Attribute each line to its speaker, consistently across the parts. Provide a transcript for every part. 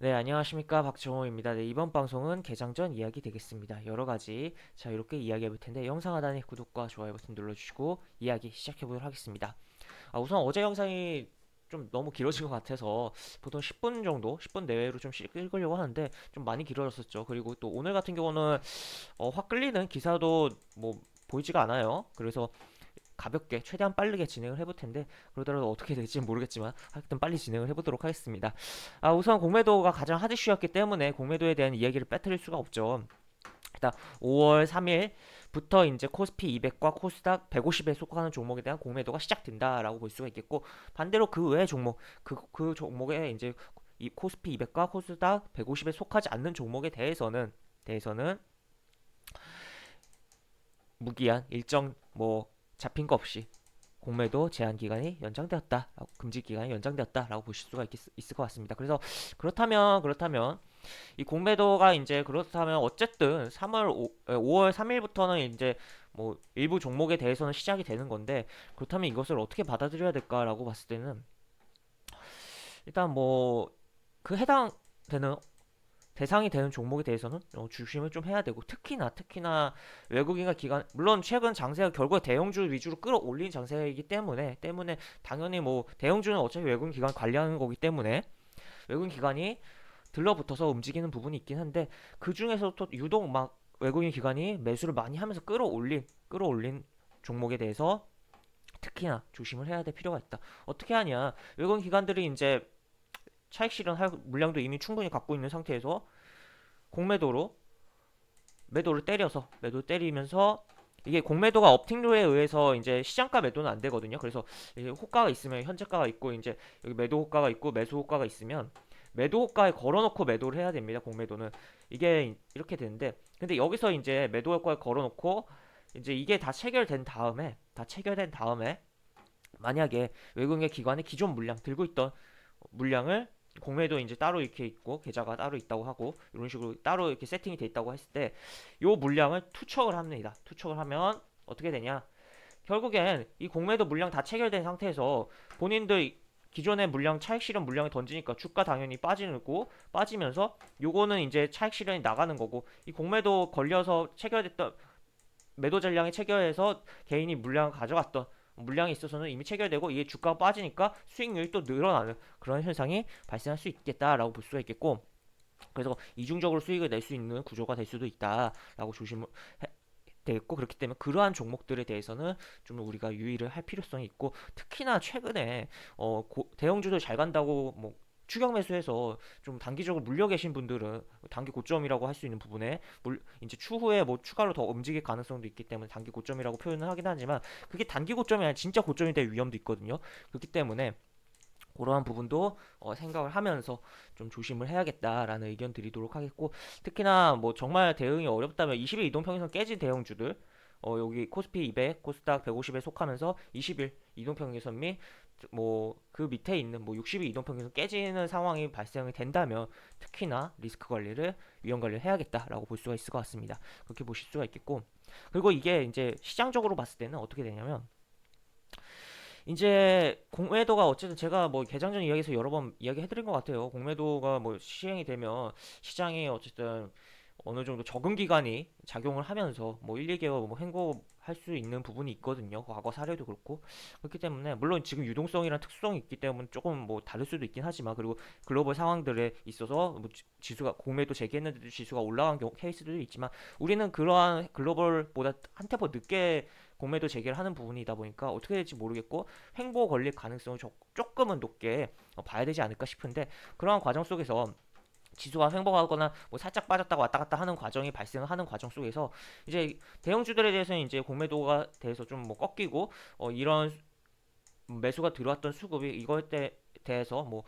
Speaker 1: 네, 안녕하십니까. 박정호입니다. 네, 이번 방송은 개장 전 이야기 되겠습니다. 여러 가지, 자, 이렇게 이야기해 볼 텐데, 영상 하단에 구독과 좋아요 버튼 눌러주시고, 이야기 시작해 보도록 하겠습니다. 우선 어제 영상이 좀 너무 길어진 것 같아서, 보통 10분 정도, 10분 내외로 좀 읽으려고 하는데, 좀 많이 길어졌었죠. 그리고 또 오늘 같은 경우는, 확 끌리는 기사도 뭐, 보이지가 않아요. 그래서 가볍게 최대한 빠르게 진행을 해볼 텐데 그러더라도 어떻게 될지 모르겠지만 하여튼 빨리 진행을 해보도록 하겠습니다. 우선 공매도가 가장 핫 이슈였기 때문에 공매도에 대한 이야기를 빼뜨릴 수가 없죠. 일단 5월 3일부터 이제 코스피 200과 코스닥 150에 속하는 종목에 대한 공매도가 시작된다라고 볼 수가 있겠고, 반대로 그 외의 종목, 그 종목에 이제 이 코스피 200과 코스닥 150에 속하지 않는 종목에 대해서는 무기한 일정 뭐 잡힌 거 없이 공매도 제한 기간이 연장되었다, 금지 기간이 연장되었다라고 보실 수가 있을 것 같습니다. 그래서 그렇다면 이 공매도가 이제 그렇다면 어쨌든 5월 3일부터는 이제 뭐 일부 종목에 대해서는 시작이 되는 건데, 그렇다면 이것을 어떻게 받아들여야 될까라고 봤을 때는 일단 뭐 그 해당되는 대상이 되는 종목에 대해서는 주심을 좀 해야 되고, 특히나 외국인과 기관, 물론 최근 장세가 결국에 대형주 위주로 끌어올린 장세이기 때문에 당연히 뭐 대형주는 어차피 외국인 기관 관리하는 거기 때문에 외국인 기관이 들러붙어서 움직이는 부분이 있긴 한데, 그 중에서 또 유독 막 외국인 기관이 매수를 많이 하면서 끌어올린 종목에 대해서 특히나 조심을 해야 될 필요가 있다. 어떻게 하냐? 외국인 기관들이 이제 차익 실현할 물량도 이미 충분히 갖고 있는 상태에서 공매도로 매도를 때리면서, 이게 공매도가 업팅로에 의해서 이제 시장가 매도는 안 되거든요. 그래서 이제 호가가 있으면 현재가가 있고, 이제 여기 매도 호가가 있고 매수 호가가 있으면 매도 호가에 걸어놓고 매도를 해야 됩니다. 공매도는 이게 이렇게 되는데, 근데 여기서 이제 매도 호가에 걸어놓고 이제 이게 다 체결된 다음에 만약에 외국인의 기관이 기존 물량 들고 있던 물량을 공매도 이제 따로 이렇게 있고 계좌가 따로 있다고 하고 이런 식으로 따로 이렇게 세팅이 돼 있다고 했을 때 요 물량을 투척을 합니다. 투척을 하면 어떻게 되냐? 결국엔 이 공매도 물량 다 체결된 상태에서 본인들 기존의 물량, 차익 실현 물량을 던지니까 주가 당연히 빠지면서 요거는 이제 차익 실현이 나가는 거고, 이 공매도 걸려서 체결됐던 매도 전량이 체결해서 개인이 물량을 가져갔던 물량이 있어서는 이미 체결되고, 이게 주가가 빠지니까 수익률이 또 늘어나는 그런 현상이 발생할 수 있겠다라고 볼 수가 있겠고, 그래서 이중적으로 수익을 낼 수 있는 구조가 될 수도 있다라고 조심을 되겠고, 그렇기 때문에 그러한 종목들에 대해서는 좀 우리가 유의를 할 필요성이 있고, 특히나 최근에 대형주들 잘 간다고 뭐 추격 매수해서 좀 단기적으로 물려 계신 분들은 단기 고점이라고 할 수 있는 부분에 이제 추후에 뭐 추가로 더 움직일 가능성도 있기 때문에 단기 고점이라고 표현을 하긴 하지만, 그게 단기 고점이 아니라 진짜 고점이 될 위험도 있거든요. 그렇기 때문에 그러한 부분도 생각을 하면서 좀 조심을 해야겠다라는 의견 드리도록 하겠고, 특히나 뭐 정말 대응이 어렵다면 20일 이동평균선 깨진 대형주들, 여기 코스피 200, 코스닥 150에 속하면서 20일 이동평균선 및 뭐 그 밑에 있는 뭐 60일 이동평균선 깨지는 상황이 발생이 된다면 특히나 리스크 관리를 위험 관리를 해야겠다라고 볼 수가 있을 것 같습니다. 그렇게 보실 수가 있겠고, 그리고 이게 이제 시장적으로 봤을 때는 어떻게 되냐면, 이제 공매도가 어쨌든 제가 뭐 개장 전 이야기에서 여러 번 이야기해드린 것 같아요. 공매도가 뭐 시행이 되면 시장이 어쨌든 어느 정도 적응 기간이 작용을 하면서 뭐 1, 2개월 뭐 횡보할 수 있는 부분이 있거든요. 과거 사례도 그렇고. 그렇기 때문에 물론 지금 유동성이란 특수성이 있기 때문에 조금 뭐 다를 수도 있긴 하지만, 그리고 글로벌 상황들에 있어서 뭐 지수가 공매도 제기했는데도 지수가 올라간 경우 케이스들도 있지만, 우리는 그러한 글로벌보다 한 템포 늦게 공매도 재개를 하는 부분이다 보니까 어떻게 될지 모르겠고, 횡보 걸릴 가능성을 조금은 높게 봐야 되지 않을까 싶은데, 그러한 과정 속에서 지수가 횡보하거나 뭐 살짝 빠졌다가 왔다 갔다 하는 과정이 발생하는 과정 속에서 이제 대형주들에 대해서는 이제 공매도가 대해서 좀 뭐 꺾이고, 이런 매수가 들어왔던 수급이 이거에 대해서 뭐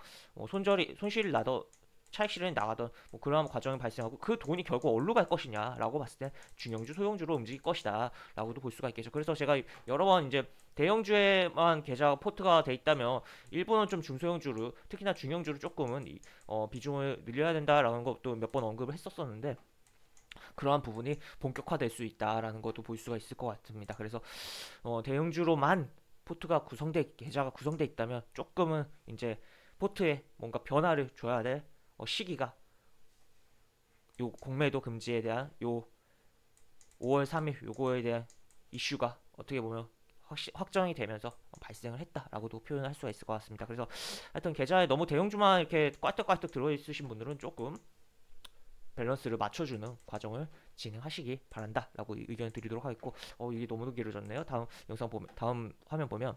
Speaker 1: 손실이 나더 차익 실현이 나가던 뭐 그런 과정이 발생하고, 그 돈이 결국 어디로 갈 것이냐라고 봤을 때 중형주 소형주로 움직일 것이다라고도 볼 수가 있겠죠. 그래서 제가 여러 번 이제 대형주에만 계좌 포트가 돼 있다면 일부는 좀 중소형주로, 특히나 중형주로 조금은 비중을 늘려야 된다라는 것도 몇 번 언급을 했었었는데, 그러한 부분이 본격화될 수 있다라는 것도 볼 수가 있을 것 같습니다. 그래서 대형주로만 계좌가 구성돼 있다면 조금은 이제 포트에 뭔가 변화를 줘야 될 시기가 요 공매도 금지에 대한 요 5월 3일 요거에 대한 이슈가 어떻게 보면 확정이 되면서 발생을 했다라고도 표현할 수가 있을 것 같습니다. 그래서 하여튼 계좌에 너무 대형주만 이렇게 꽈떡꽈떡 들어있으신 분들은 조금 밸런스를 맞춰주는 과정을 진행하시기 바란다라고 의견을 드리도록 하겠고, 이게 너무 길어졌네요. 다음 영상 보면, 다음 화면 보면,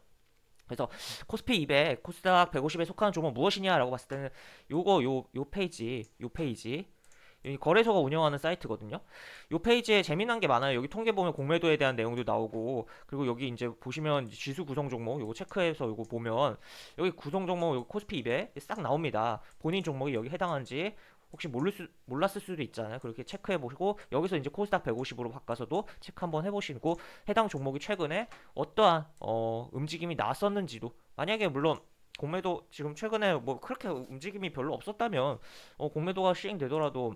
Speaker 1: 그래서 코스피 200, 코스닥 150에 속하는 종목 무엇이냐라고 봤을 때는 요 페이지 이 거래소가 운영하는 사이트거든요. 요 페이지에 재미난 게 많아요. 여기 통계 보면 공매도에 대한 내용도 나오고, 그리고 여기 이제 보시면 지수 구성 종목 요거 체크해서 요거 보면 여기 구성 종목 요거 코스피 200 싹 나옵니다. 본인 종목이 여기 해당한지 혹시 몰랐을 수도 있잖아요. 그렇게 체크해 보시고 여기서 이제 코스닥 150으로 바꿔서도 체크 한번 해보시고 해당 종목이 최근에 어떠한 움직임이 나왔었는지도, 만약에 물론 공매도 지금 최근에 뭐 그렇게 움직임이 별로 없었다면 공매도가 시행되더라도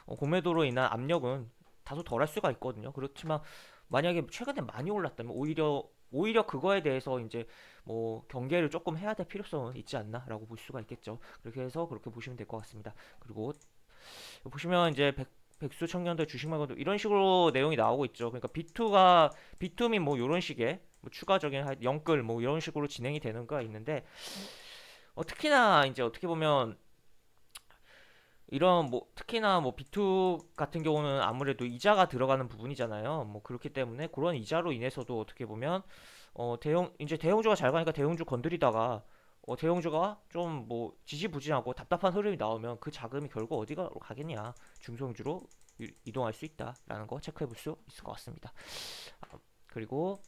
Speaker 1: 공매도로 인한 압력은 다소 덜할 수가 있거든요. 그렇지만 만약에 최근에 많이 올랐다면 오히려 그거에 대해서 이제 뭐 경계를 조금 해야 될 필요성은 있지 않나라고 볼 수가 있겠죠. 그렇게 해서 그렇게 보시면 될 것 같습니다. 그리고 보시면 이제 백수 청년들 주식 말고도 이런 식으로 내용이 나오고 있죠. 그러니까 B2및 뭐 이런 식의 뭐 추가적인 영끌 뭐 이런 식으로 진행이 되는 거가 있는데, 특히나 이제 어떻게 보면 이런 뭐 특히나 뭐 B2 같은 경우는 아무래도 이자가 들어가는 부분이잖아요. 뭐 그렇기 때문에 그런 이자로 인해서도 어떻게 보면 이제 대형주가 잘 가니까 대형주 건드리다가 대형주가 좀 뭐 지지부진하고 답답한 흐름이 나오면 그 자금이 결국 어디가 가겠냐, 중소형주로 이동할 수 있다라는 거 체크해 볼 수 있을 것 같습니다. 그리고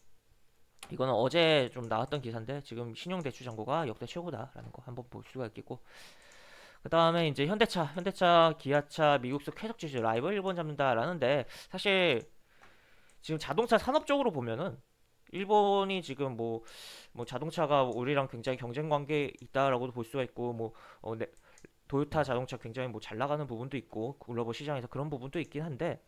Speaker 1: 이거는 어제 좀 나왔던 기사인데 지금 신용대출 잔고가 역대 최고다라는 거 한번 볼 수가 있겠고, 그 다음에 이제 현대차, 기아차, 미국서 쾌속 지수 라이벌 일본 잡는다라는데, 사실 지금 자동차 산업 적으로 보면은 일본이 지금 뭐 자동차가 우리랑 굉장히 경쟁 관계에 있다라고도 볼 수가 있고, 도요타 자동차 굉장히 뭐 잘 나가는 부분도 있고 글로벌 시장에서 그런 부분도 있긴 한데,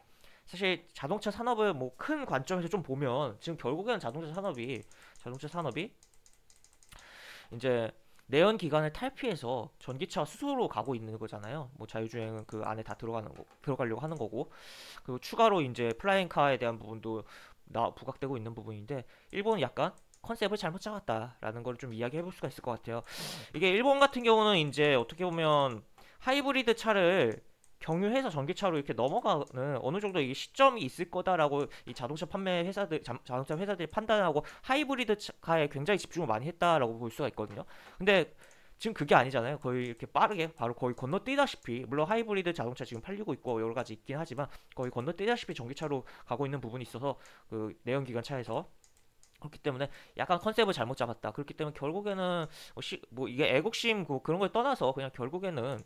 Speaker 1: 사실 자동차 산업을 뭐 큰 관점에서 좀 보면 지금 결국에는 자동차 산업이 이제 내연 기관을 탈피해서 전기차 수소로 가고 있는 거잖아요. 뭐 자율주행은 그 안에 다 들어가려고 하는 거고, 그리고 추가로 이제 플라잉카에 대한 부분도 부각되고 있는 부분인데, 일본은 약간 컨셉을 잘못 잡았다라는 걸 좀 이야기해 볼 수가 있을 것 같아요. 이게 일본 같은 경우는 이제 어떻게 보면 하이브리드 차를 경유해서 전기차로 이렇게 넘어가는 어느 정도 이게 시점이 있을 거다라고 이 자동차 판매 회사들, 자동차 회사들이 판단하고 하이브리드 차에 굉장히 집중을 많이 했다라고 볼 수가 있거든요. 근데 지금 그게 아니잖아요. 거의 이렇게 빠르게 바로 거의 건너뛰다시피, 물론 하이브리드 자동차 지금 팔리고 있고 여러 가지 있긴 하지만 거의 건너뛰다시피 전기차로 가고 있는 부분이 있어서 그 내연기관 차에서, 그렇기 때문에 약간 컨셉을 잘못 잡았다. 그렇기 때문에 결국에는 뭐 이게 애국심 그런 걸 떠나서 그냥 결국에는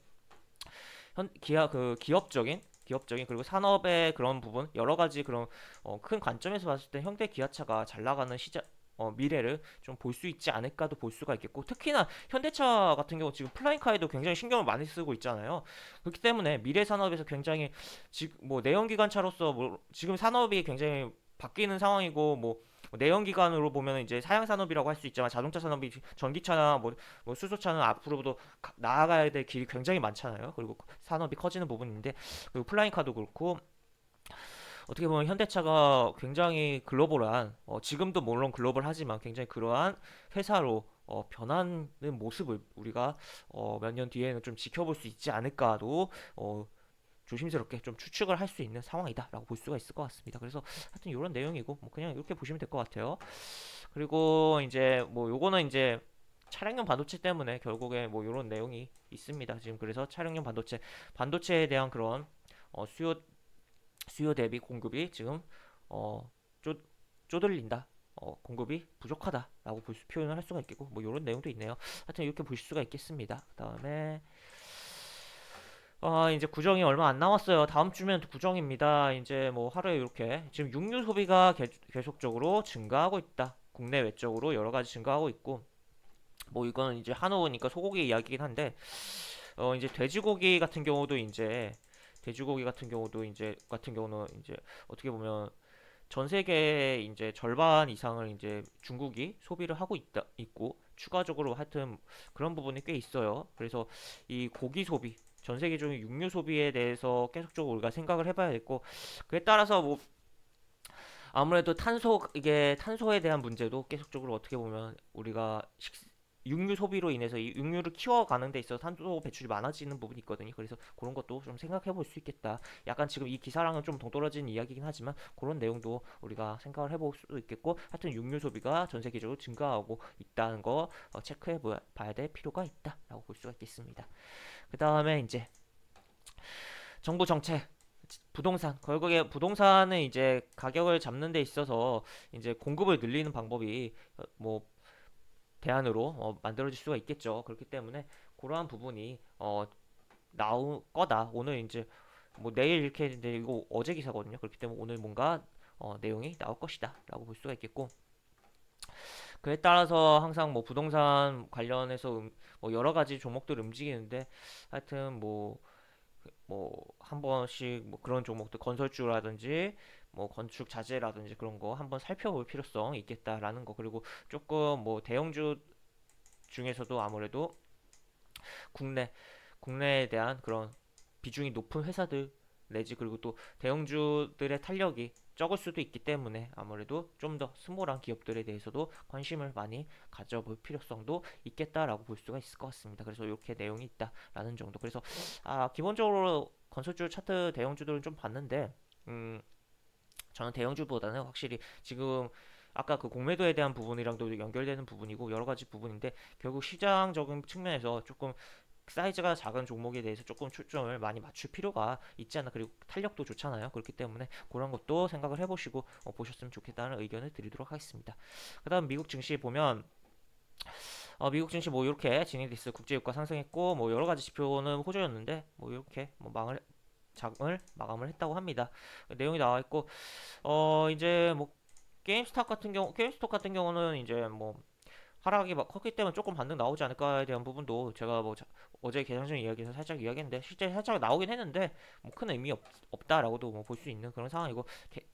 Speaker 1: 기업적인 그리고 산업의 그런 부분 여러 가지 그런 큰 관점에서 봤을 때 현대 기아차가 잘 나가는 시장 미래를 좀 볼 수 있지 않을까도 볼 수가 있겠고, 특히나 현대차 같은 경우 지금 플라잉카에도 굉장히 신경을 많이 쓰고 있잖아요. 그렇기 때문에 미래 산업에서 굉장히 지금 뭐 내연기관차로서 뭐 지금 산업이 굉장히 바뀌는 상황이고, 뭐 내연기관으로 보면 이제 사양 산업이라고 할 수 있지만 자동차 산업이 전기차나 뭐 수소차는 앞으로도 나아가야 될 길이 굉장히 많잖아요. 그리고 산업이 커지는 부분인데, 그리고 플라잉카도 그렇고 어떻게 보면 현대차가 굉장히 글로벌한 지금도 물론 글로벌하지만 굉장히 그러한 회사로 변하는 모습을 우리가 몇 년 뒤에는 좀 지켜볼 수 있지 않을까도 조심스럽게 좀 추측을 할 수 있는 상황이다라고 볼 수가 있을 것 같습니다. 그래서 하여튼 이런 내용이고 뭐 그냥 이렇게 보시면 될 것 같아요. 그리고 이제 뭐 요거는 이제 차량용 반도체 때문에 결국에 뭐 이런 내용이 있습니다. 지금 그래서 차량용 반도체에 대한 그런 수요 대비 공급이 지금 어, 쪼, 쪼들린다. 공급이 부족하다라고 표현을 할 수가 있겠고, 뭐 이런 내용도 있네요. 하여튼 이렇게 보실 수가 있겠습니다. 그다음에 이제 구정이 얼마 안 남았어요. 다음 주면 구정입니다. 이제 뭐 하루에 이렇게 지금 육류 소비가 계속적으로 증가하고 있다. 국내 외적으로 여러 가지 증가하고 있고, 뭐 이거는 이제 한우니까 소고기 이야기긴 한데, 이제 돼지고기 같은 경우는 이제 어떻게 보면 전 세계 이제 절반 이상을 이제 중국이 소비를 하고 있고, 추가적으로 하여튼 그런 부분이 꽤 있어요. 그래서 이 고기 소비, 전 세계적인 육류 소비에 대해서 계속적으로 우리가 생각을 해봐야 겠고, 그에 따라서 뭐 아무래도 이게 탄소에 대한 문제도 계속적으로 어떻게 보면 우리가 육류 소비로 인해서 이 육류를 키워가는 데 있어서 탄소 배출이 많아지는 부분이 있거든요. 그래서 그런 것도 좀 생각해 볼 수 있겠다. 약간 지금 이 기사랑은 좀 동떨어진 이야기긴 하지만 그런 내용도 우리가 생각을 해볼 수 있겠고, 하여튼 육류 소비가 전 세계적으로 증가하고 있다는 거 체크해 봐야 될 필요가 있다라고 볼 수가 있겠습니다. 그 다음에 이제 정부 정책, 부동산. 결국에 부동산은 이제 가격을 잡는 데 있어서 이제 공급을 늘리는 방법이 뭐 대안으로 만들어질 수가 있겠죠. 그렇기 때문에 그러한 부분이 나올 거다. 오늘 이제 뭐 내일 이렇게 했는데 이거 어제 기사거든요. 그렇기 때문에 오늘 뭔가 내용이 나올 것이다라고 볼 수가 있겠고, 그에 따라서 항상 뭐 부동산 관련해서 뭐 여러 가지 종목들 움직이는데, 하여튼 뭐 한 번씩 뭐 그런 종목들, 건설주라든지 뭐 건축 자재라든지 그런 거 한번 살펴볼 필요성이 있겠다라는 거. 그리고 조금 뭐 대형주 중에서도 아무래도 국내 국내에 대한 그런 비중이 높은 회사들 내지, 그리고 또 대형주들의 탄력이 적을 수도 있기 때문에 아무래도 좀 더 스몰한 기업들에 대해서도 관심을 많이 가져볼 필요성도 있겠다라고 볼 수가 있을 것 같습니다. 그래서 이렇게 내용이 있다라는 정도. 그래서 기본적으로 건설주 차트 대형주들은 좀 봤는데, 음, 저는 대형주보다는 확실히 지금 아까 그 공매도에 대한 부분이랑도 연결되는 부분이고 여러 가지 부분인데, 결국 시장적인 측면에서 조금 사이즈가 작은 종목에 대해서 조금 초점을 많이 맞출 필요가 있지 않나. 그리고 탄력도 좋잖아요. 그렇기 때문에 그런 것도 생각을 해보시고 보셨으면 좋겠다는 의견을 드리도록 하겠습니다. 그 다음 미국 증시 보면 미국 증시 뭐 이렇게 진행됐어요. 국제유가 상승했고 뭐 여러 가지 지표는 호조였는데 뭐 이렇게 뭐 장을 마감을 했다고 합니다. 내용이 나와 있고, 이제 뭐 게임스톱 같은 경우는 이제 뭐 하락이 막 컸기 때문에 조금 반등 나오지 않을까에 대한 부분도 제가 뭐 어제 개장전 이야기에서 살짝 이야기했는데, 실제 살짝 나오긴 했는데 뭐 큰 의미 없다라고도 뭐 볼 수 있는 그런 상황이고,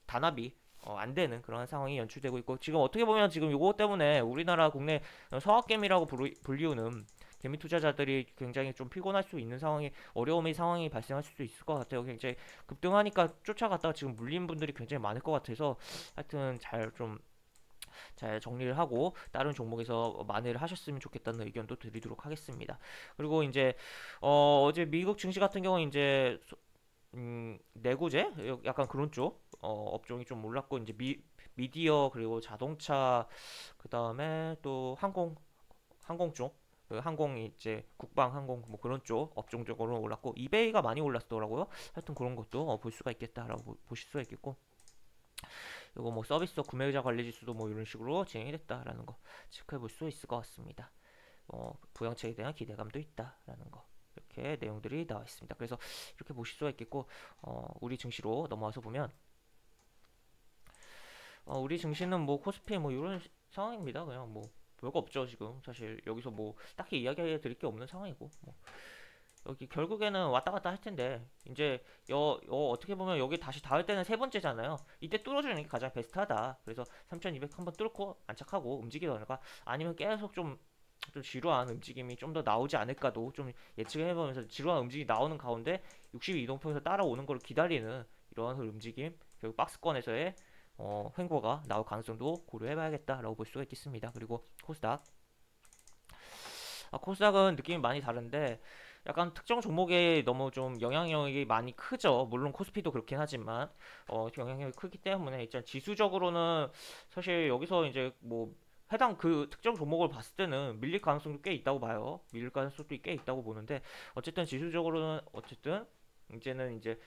Speaker 1: 단합이 안 되는 그런 상황이 연출되고 있고, 지금 어떻게 보면 지금 요거 때문에 우리나라 국내 성악개미라고 불리우는 개미 투자자들이 굉장히 좀 피곤할 수 있는 상황이 발생할 수도 있을 것 같아요. 굉장히 급등하니까 쫓아갔다가 지금 물린 분들이 굉장히 많을 것 같아서, 하여튼 잘 정리를 하고 다른 종목에서 만회를 하셨으면 좋겠다는 의견도 드리도록 하겠습니다. 그리고 이제 어제 미국 증시 같은 경우는 이제 내구재 약간 그런 쪽 업종이 좀 올랐고, 이제 미디어 그리고 자동차, 그 다음에 또 항공 쪽, 그 항공이 이제 국방 항공 뭐 그런 쪽 업종적으로 올랐고, 이베이가 많이 올랐더라고요. 하여튼 그런 것도 볼 수가 있겠다라고 보실 수가 있겠고, 이거 뭐 서비스업 구매자 관리 지수도 뭐 이런 식으로 진행이 됐다라는 거 체크해 볼 수 있을 것 같습니다. 부양책에 대한 기대감도 있다라는 거, 이렇게 내용들이 나와 있습니다. 그래서 이렇게 보실 수가 있겠고, 우리 증시로 넘어와서 보면 우리 증시는 뭐 코스피 뭐 이런 상황입니다. 그냥 뭐 별거 없죠. 지금 사실 여기서 뭐 딱히 이야기 드릴 게 없는 상황이고, 뭐 여기 결국에는 왔다 갔다 할 텐데, 이제 어떻게 보면 여기 다시 닿을 때는 세 번째잖아요. 이때 뚫어주는 게 가장 베스트하다. 그래서 3200 한번 뚫고 안착하고 움직이던가, 아니면 계속 좀 지루한 움직임이 좀 더 나오지 않을까도 좀 예측을 해보면서, 지루한 움직임이 나오는 가운데 62동평에서 따라오는 걸 기다리는 이러한 움직임, 결국 박스권에서의 횡보가 나올 가능성도 고려해봐야겠다라고 볼 수가 있겠습니다. 그리고 코스닥은 느낌이 많이 다른데, 약간 특정 종목에 너무 좀 영향력이 많이 크죠. 물론 코스피도 그렇긴 하지만 영향력이 크기 때문에 일단 지수적으로는 사실 여기서 이제 뭐 해당 그 특정 종목을 봤을 때는 밀릴 가능성도 꽤 있다고 봐요. 밀릴 가능성도 꽤 있다고 보는데, 어쨌든 지수적으로는 어쨌든 이제는 이제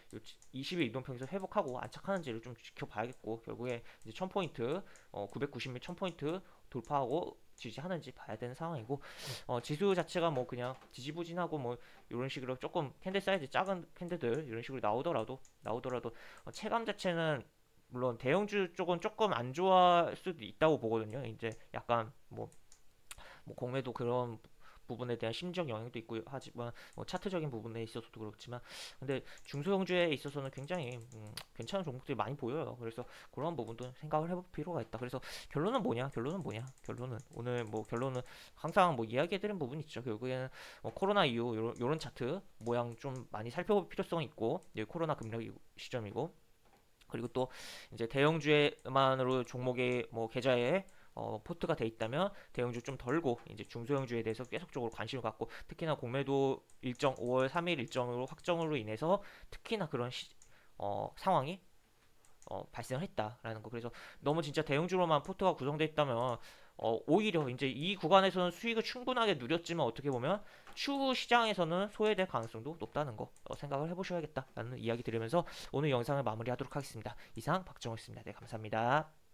Speaker 1: 20일 이동평에서 회복하고 안착하는지를 좀 지켜봐야겠고, 결국에 이제 1000포인트 990일 1000포인트 돌파하고 지지하는지 봐야 되는 상황이고, 지수 자체가 뭐 그냥 지지부진하고 뭐 이런 식으로 조금 캔들 사이즈 작은 캔들들 이런 식으로 나오더라도 체감 자체는 물론 대형주 쪽은 조금 안 좋아할 수도 있다고 보거든요. 이제 약간 뭐 공매도 그런 부분에 대한 심리적 영향도 있고 하지만 차트적인 부분에 있어서도 그렇지만 근데 중소형주에 있어서는 굉장히 괜찮은 종목들이 많이 보여요. 그래서 그런 부분도 생각을 해볼 필요가 있다. 그래서 결론은 뭐냐? 결론은 뭐냐? 결론은 오늘 뭐 결론은 항상 뭐 이야기해드린 부분이 있죠. 결국에는 코로나 이후 요런 차트 모양 좀 많이 살펴볼 필요성이 있고 코로나 급락 시점이고 그리고 또 이제 대형주에만으로 종목의 뭐 계좌에 포트가 돼 있다면 대형주 좀 덜고 이제 중소형주에 대해서 계속적으로 관심을 갖고 특히나 공매도 일정 5월 3일 일정으로 확정으로 인해서 특히나 그런 상황이 발생했다라는 거. 그래서 너무 진짜 대형주로만 포트가 구성되어 있다면 오히려 이제 이 구간에서는 수익을 충분하게 누렸지만 어떻게 보면 추후 시장에서는 소외될 가능성도 높다는 거 생각을 해보셔야겠다라는 이야기 드리면서 오늘 영상을 마무리하도록 하겠습니다. 이상 박정호였습니다. 네, 감사합니다.